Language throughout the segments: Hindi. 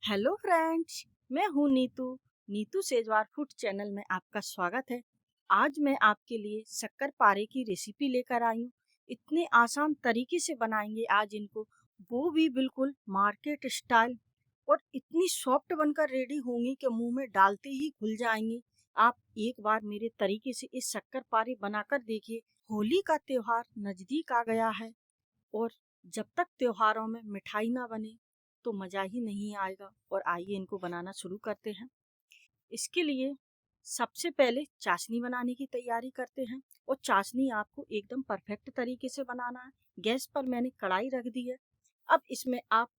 हेलो फ्रेंड्स, मैं हूँ नीतू। नीतू सेजवार फूड चैनल में आपका स्वागत है। आज मैं आपके लिए शक्कर पारे की रेसिपी लेकर आई हूँ। इतने आसान तरीके से बनाएंगे आज इनको, वो भी बिल्कुल मार्केट स्टाइल, और इतनी सॉफ्ट बनकर रेडी होंगी कि मुंह में डालते ही घुल जाएंगी। आप एक बार मेरे तरीके से इस शक्कर पारे बनाकर देखिए। होली का त्योहार नजदीक आ गया है, और जब तक त्योहारों में मिठाई ना बने तो मज़ा ही नहीं आएगा। और आइए इनको बनाना शुरू करते हैं। इसके लिए सबसे पहले चाशनी बनाने की तैयारी करते हैं, और चाशनी आपको एकदम परफेक्ट तरीके से बनाना है। गैस पर मैंने कढ़ाई रख दी है। अब इसमें आप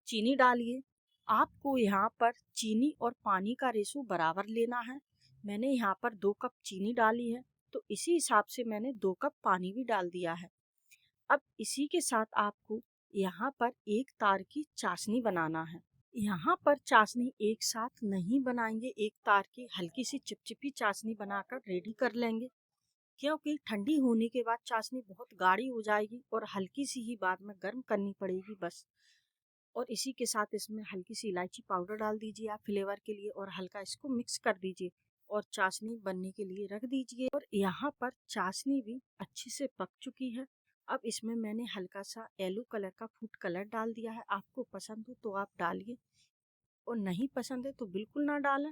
चीनी डालिए। आपको यहाँ पर चीनी और पानी का रेशो बराबर लेना है। मैंने यहाँ पर 2 कप चीनी डाली है, तो इसी हिसाब से मैंने 2 कप पानी भी डाल दिया है। अब इसी के साथ आपको यहाँ पर एक तार की चाशनी बनाना है। यहाँ पर चाशनी एक साथ नहीं बनाएंगे, एक तार की हल्की सी चिपचिपी चाशनी बनाकर रेडी कर लेंगे, क्योंकि ठंडी होने के बाद चाशनी बहुत गाढ़ी हो जाएगी और हल्की सी ही बाद में गर्म करनी पड़ेगी बस। और इसी के साथ इसमें हल्की सी इलायची पाउडर डाल दीजिए आप फ्लेवर के लिए, और हल्का इसको मिक्स कर दीजिए और चाशनी बनने के लिए रख दीजिए। और यहाँ पर चाशनी भी अच्छे से पक चुकी है। अब इसमें मैंने हल्का सा येलो कलर का फूड कलर डाल दिया है। आपको पसंद हो तो आप डालिए, और नहीं पसंद है तो बिल्कुल ना डालें।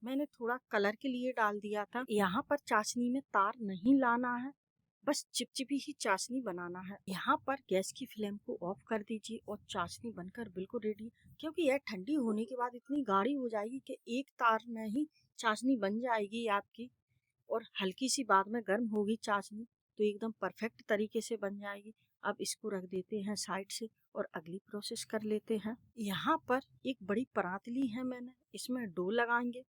मैंने थोड़ा कलर के लिए डाल दिया था। यहाँ पर चाशनी में तार नहीं लाना है, बस चिपचिपी ही चाशनी बनाना है। यहाँ पर गैस की फ्लेम को ऑफ कर दीजिए, और चाशनी बनकर बिल्कुल रेडी, क्योंकि यह ठंडी होने के बाद इतनी गाढ़ी हो जाएगी कि एक तार में ही चाशनी बन जाएगी आपकी, और हल्की सी बाद में गर्म होगी चाशनी तो एकदम परफेक्ट तरीके से बन जाएगी। अब इसको रख देते हैं साइड से, और अगली प्रोसेस कर लेते हैं। यहाँ पर एक बड़ी परात ली है मैंने, इसमें डो लगाएंगे,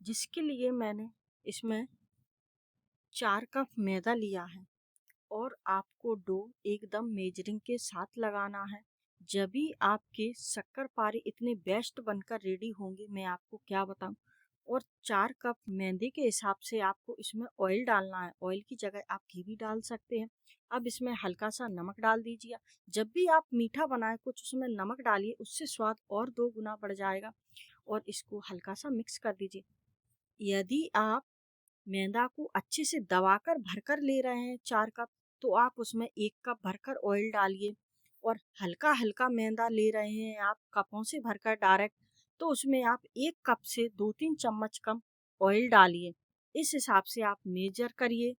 जिसके लिए मैंने इसमें 4 कप मैदा लिया है। और आपको डो एकदम मेजरिंग के साथ लगाना है, जब भी आपके शक्कर पारे इतने बेस्ट बनकर रेडी होंगे, मैं आपको क्या बताऊं। और 4 कप मैदे के हिसाब से आपको इसमें ऑयल डालना है। ऑयल की जगह आप घी भी डाल सकते हैं। अब इसमें हल्का सा नमक डाल दीजिए। जब भी आप मीठा बनाए कुछ उसमें नमक डालिए, उससे स्वाद और 2 गुना बढ़ जाएगा। और इसको हल्का सा मिक्स कर दीजिए। यदि आप मैदा को अच्छे से दबाकर भरकर ले रहे हैं 4 कप, तो आप उसमें 1 कप भरकर ऑयल डालिए। और हल्का हल्का मैदा ले रहे हैं आप कपों से भरकर डायरेक्ट, तो उसमें आप 1 कप से 2-3 चम्मच कम ऑयल डालिए। इस हिसाब से आप मेजर करिए।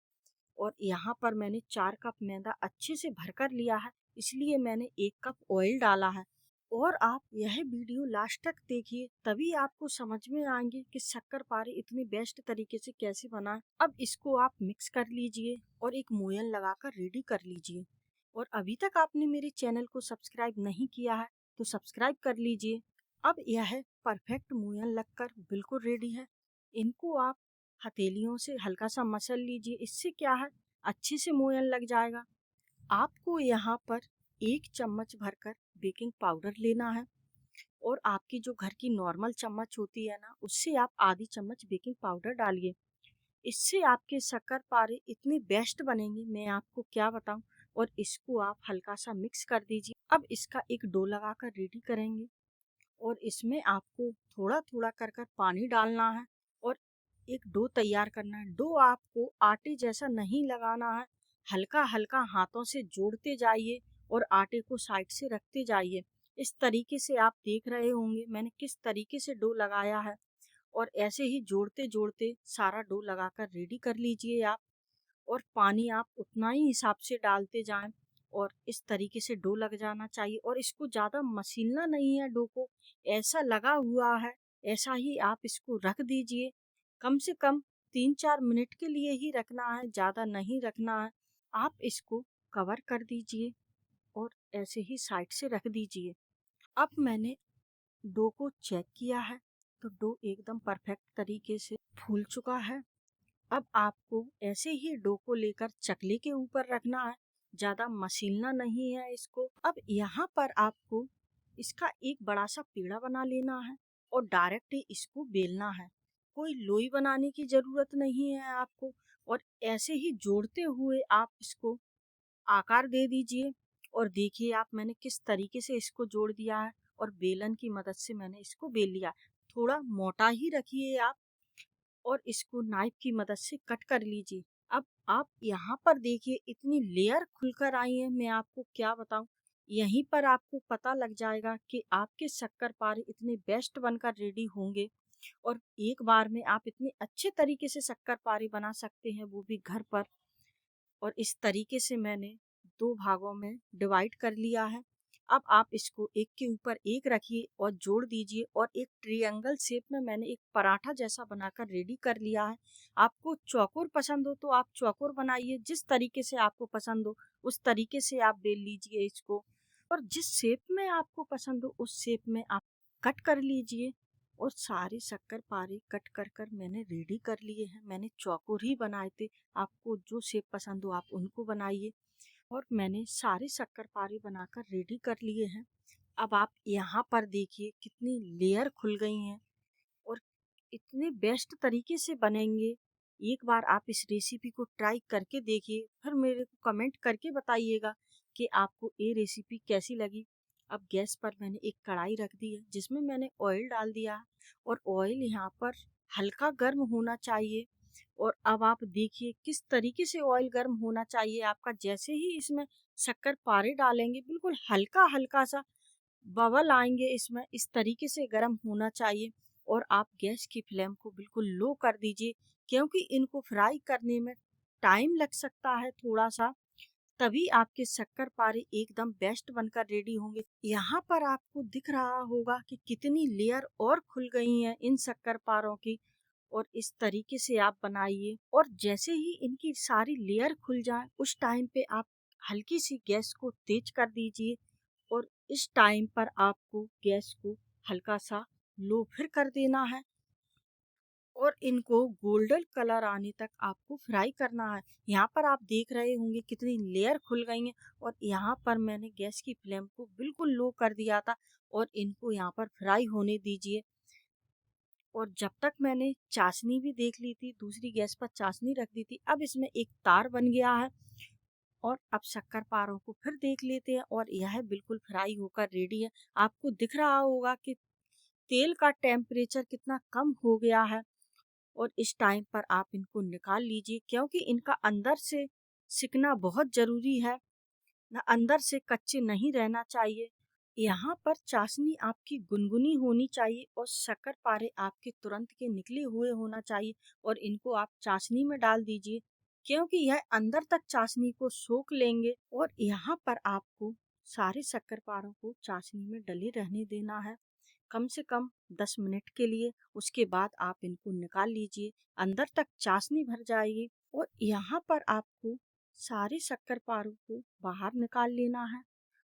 और यहाँ पर मैंने 4 कप मैदा अच्छे से भरकर लिया है, इसलिए मैंने 1 कप ऑयल डाला है। और आप यह वीडियो लास्ट तक देखिए, तभी आपको समझ में आएंगे कि शक्कर पारे इतने बेस्ट तरीके से कैसे बनाएं। अब इसको आप मिक्स कर लीजिए और एक मोयन लगाकर रेडी कर लीजिए। और अभी तक आपने मेरे चैनल को सब्सक्राइब नहीं किया है तो सब्सक्राइब कर लीजिए। अब यह परफेक्ट मोयन लगकर बिल्कुल रेडी है। इनको आप हथेलियों से हल्का सा मसल लीजिए, इससे क्या है अच्छे से मोयन लग जाएगा। आपको यहाँ पर 1 चम्मच भरकर बेकिंग पाउडर लेना है, और आपकी जो घर की नॉर्मल चम्मच होती है ना, उससे आप आधी चम्मच बेकिंग पाउडर डालिए। इससे आपके शक्कर पारे इतने बेस्ट बनेंगे, मैं आपको क्या बताऊं। और इसको आप हल्का सा मिक्स कर दीजिए। अब इसका एक डो लगाकर रेडी करेंगे, और इसमें आपको थोड़ा थोड़ा कर कर पानी डालना है, और एक डो तैयार करना है। डो आपको आटे जैसा नहीं लगाना है, हल्का हल्का हाथों से जोड़ते जाइए और आटे को साइड से रखते जाइए। इस तरीके से आप देख रहे होंगे मैंने किस तरीके से डो लगाया है। और ऐसे ही जोड़ते जोड़ते सारा डो लगाकर रेडी कर लीजिए आप। और पानी आप उतना ही हिसाब से डालते जाएं, और इस तरीके से डो लग जाना चाहिए। और इसको ज़्यादा मसीलना नहीं है, डो को ऐसा लगा हुआ है ऐसा ही आप इसको रख दीजिए। कम से कम 3-4 मिनट के लिए ही रखना है, ज़्यादा नहीं रखना है। आप इसको कवर कर दीजिए और ऐसे ही साइड से रख दीजिए। अब मैंने डो को चेक किया है, तो डो एकदम परफेक्ट तरीके से फूल चुका है। अब आपको ऐसे ही डो को लेकर चकले के ऊपर रखना है, ज्यादा मसीलना नहीं है इसको। अब यहाँ पर आपको इसका एक बड़ा सा पेड़ा बना लेना है, और डायरेक्ट ही इसको बेलना है। कोई लोई बनाने की जरूरत नहीं है आपको। और ऐसे ही जोड़ते हुए आप इसको आकार दे दीजिए। और देखिए आप मैंने किस तरीके से इसको जोड़ दिया है। और बेलन की मदद से मैंने इसको बेल लिया। थोड़ा मोटा ही रखिए आप और इसको नाइफ की मदद से कट कर लीजिए। अब आप यहाँ पर देखिए इतनी लेयर खुलकर आई है, मैं आपको क्या बताऊं। यहीं पर आपको पता लग जाएगा कि आपके शक्करपारे इतने बेस्ट बनकर रेडी होंगे और एक बार में आप इतने अच्छे तरीके से शक्करपारे बना सकते हैं, वो भी घर पर। और इस तरीके से मैंने दो भागों में डिवाइड कर लिया है। अब आप इसको एक के ऊपर एक रखिए और जोड़ दीजिए और एक ट्रायंगल शेप में मैंने एक पराठा जैसा बनाकर रेडी कर लिया है। आपको चौकोर पसंद हो तो आप चौकोर बनाइए, जिस तरीके से आपको पसंद हो उस तरीके से आप बेल लीजिए इसको, और जिस शेप में आपको पसंद हो उस शेप में आप कट कर लीजिए। और सारे शक्करपारे कट कर कर मैंने रेडी कर लिए हैं। मैंने चौकोर ही बनाए थे, आपको जो शेप पसंद हो आप उनको बनाइए। और मैंने सारे शक्करपारे बनाकर रेडी कर लिए हैं। अब आप यहाँ पर देखिए कितनी लेयर खुल गई हैं और इतने बेस्ट तरीके से बनेंगे। एक बार आप इस रेसिपी को ट्राई करके देखिए, फिर मेरे को कमेंट करके बताइएगा कि आपको ये रेसिपी कैसी लगी। अब गैस पर मैंने एक कढ़ाई रख दी है जिसमें मैंने ऑयल डाल दिया है और ऑयल यहाँ पर हल्का गर्म होना चाहिए। और अब आप देखिए किस तरीके से ऑयल गर्म होना चाहिए आपका। जैसे ही इसमें शक्करपारे डालेंगे बिल्कुल हल्का हल्का सा बबल आएंगे इसमें, इस तरीके से गर्म होना चाहिए। और आप गैस की फ्लेम को बिल्कुल लो कर दीजिए, क्योंकि इनको फ्राई करने में टाइम लग सकता है थोड़ा सा, तभी आपके शक्करपारे एकदम बेस्ट बनकर रेडी होंगे। यहाँ पर आपको दिख रहा होगा कि कितनी लेयर और खुल गई हैं इन शक्करपारों की। और इस तरीके से आप बनाइए और जैसे ही इनकी सारी लेयर खुल जाए उस टाइम पे आप हल्की सी गैस को तेज कर दीजिए। और इस टाइम पर आपको गैस को हल्का सा लो फिर कर देना है और इनको गोल्डन कलर आने तक आपको फ्राई करना है। यहाँ पर आप देख रहे होंगे कितनी लेयर खुल गई है और यहाँ पर मैंने गैस की फ्लेम को बिल्कुल लो कर दिया था और इनको यहाँ पर फ्राई होने दीजिए। और जब तक मैंने चाशनी भी देख ली थी, दूसरी गैस पर चाशनी रख दी थी। अब इसमें एक तार बन गया है और अब शक्करपारों को फिर देख लेते हैं और यह बिल्कुल फ्राई होकर रेडी है। आपको दिख रहा होगा कि तेल का टेम्परेचर कितना कम हो गया है। और इस टाइम पर आप इनको निकाल लीजिए, क्योंकि इनका अंदर से सिकना बहुत जरूरी है, ना अंदर से कच्चे नहीं रहना चाहिए। यहाँ पर चाशनी आपकी गुनगुनी होनी चाहिए और शक्करपारे आपके तुरंत के निकले हुए होना चाहिए। और इनको आप चाशनी में डाल दीजिए, क्योंकि यह अंदर तक चाशनी को सोख लेंगे। और यहाँ पर आपको सारे शक्करपारों को चाशनी में डले रहने देना है कम से कम 10 मिनट के लिए। उसके बाद आप इनको निकाल लीजिए, अंदर तक चाशनी भर जाएगी। और यहाँ पर आपको सारे शक्करपारों को बाहर निकाल लेना है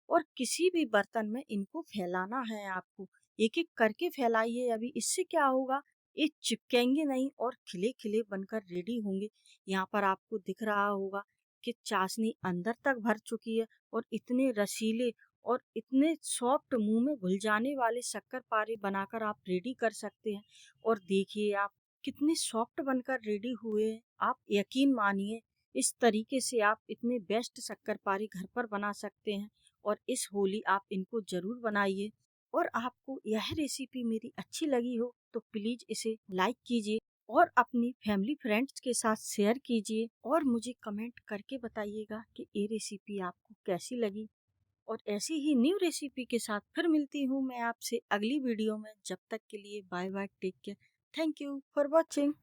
और किसी भी बर्तन में इनको फैलाना है आपको। एक एक करके फैलाइए, अभी इससे क्या होगा, ये चिपकेंगे नहीं और खिले खिले बनकर रेडी होंगे। यहाँ पर आपको दिख रहा होगा कि चाशनी अंदर तक भर चुकी है और इतने रसीले और इतने सॉफ्ट मुंह में घुल जाने वाले शक्करपारे बनाकर आप रेडी कर सकते हैं। और देखिए आप कितने सॉफ्ट बनकर रेडी हुए हैं। आप यकीन मानिए इस तरीके से आप इतने बेस्ट शक्करपारे घर पर बना सकते हैं। और इस होली आप इनको जरूर बनाइए। और आपको यह रेसिपी मेरी अच्छी लगी हो तो प्लीज इसे लाइक कीजिए और अपनी फैमिली फ्रेंड्स के साथ शेयर कीजिए और मुझे कमेंट करके बताइएगा कि ये रेसिपी आपको कैसी लगी। और ऐसी ही न्यू रेसिपी के साथ फिर मिलती हूँ मैं आपसे अगली वीडियो में। जब तक के लिए bye bye, take care, thank you for watching.